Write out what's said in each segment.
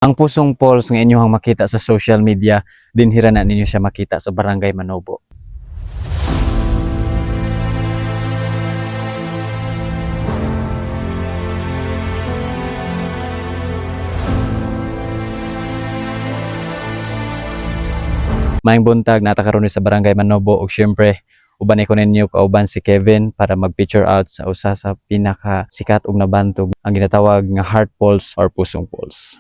Ang Pusong Falls nga inyong makita sa social media, dinhira na ninyo siya makita sa Barangay Manobo. Maayong buntag, nata karon sa Barangay Manobo ug syempre uban ko ninyo kauban si Kevin para mag-picture out sa usa sa pinaka sikat ug nabantog ang ginatawag nga Heart Falls or Pusong Falls.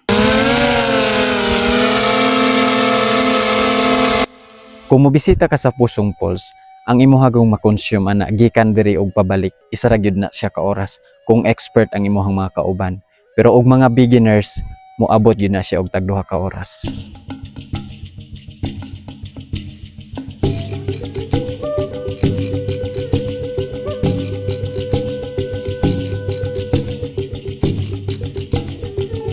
Kung mobisita ka sa Pusong Falls, ang imuhang makonsume ana gikan diri og pabalik, isa ra gyud na siya ka oras kung expert ang imuhang mga kauban. Pero og mga beginners, moabot gyud na siya og tag 2 ka oras.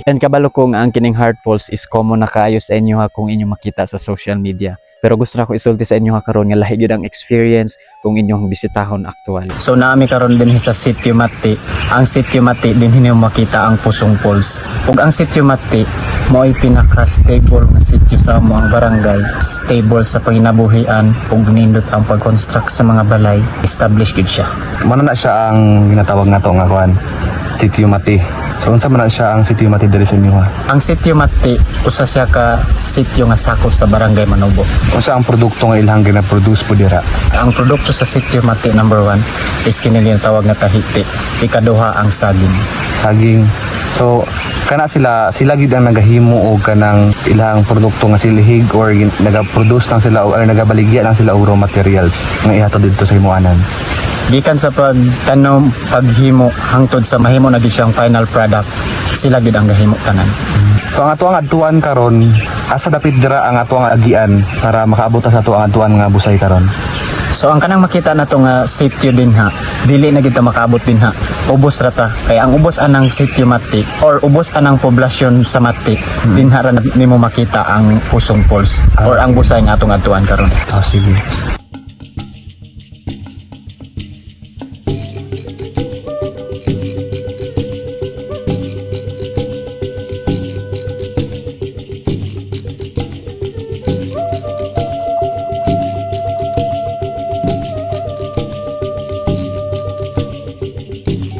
And kabalo ko nga ang kining Heart Falls is common na kaayo sa inyo ha kung inyo makita sa social media. Pero gusto na ko isulti sa inyo ha karon nga lahi gyud ang experience kung inyong bisitahon aktually. So naami karon din sa Sitio Mati. Ang Sitio Mati din hinyo makita ang Pusong Falls. Ug ang Sitio Mati mo'y pinaka-stable nga sitio sa among barangay. Stable sa panginabuhian ug nindot ang pag-construct sa mga balay. Established gid siya. Mano na siya ang ginatawag nato nga kuan, Sitio Mati. So unsa man na siya ang Sitio Mati diri sa inyo ha? Ang Sitio Mati usa siya ka sitio nga sakop sa Barangay Manobo. Unsa ang produkto nga ilang gina-produce po dira? Ang produkto sa Sitio Mati number 1 is kini tawag nga tahiti. Ikaduha ang saging. Saging. So kana sila gid ang nagahimo og kanang ilang produkto nga silihig or nagaproduce lang sila or nagabaligya lang sila og raw materials nga ihatod dito sa himuanan. Gikan sa pagtanom, paghimo hangtod sa mahimo na gid siyang final product, sila gid ang gahimo tanan. So ang ato ang adtuan karon, asa dapit dira ang ato ang agian para makaabot sa ato ang adtuan nga busay karon? So ang kanang makita nato nga sitio din ha, dili na gid ta makaabot din ha. Ubos ra ta. Kaya ang ubos anang Sitio Mati or ubos anang poblasyon sa Mati, din ra nimo makita ang Pusong Falls or ang busay nga atong adtuan karon. Sige.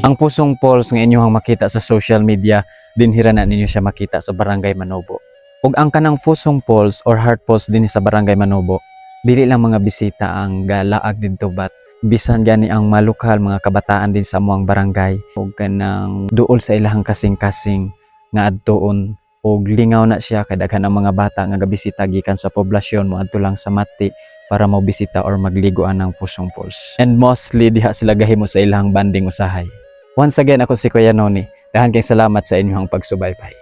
Ang Pusong Falls nga inyong makita sa social media, dinhira na ninyo siya makita sa Barangay Manobo. Ug ang kanang Pusong Falls or Heart Falls din sa Barangay Manobo, dili lang mga bisita ang galaag didto bat bisan gani ang malukal mga kabataan din sa amuang barangay ug kanang duol sa ilahang kasing-kasing nga adtuon ug lingaw na siya kay daghan ang mga bata nga gabisita gikan sa poblasyon moadto lang sa Mati para mobisita or magliguan ng Pusong Falls. And mostly diha sila gahimo sa ilahang banding usahay. Once again, ako si Kuya Noni. Dahan kayong salamat sa inyong pagsubaybay.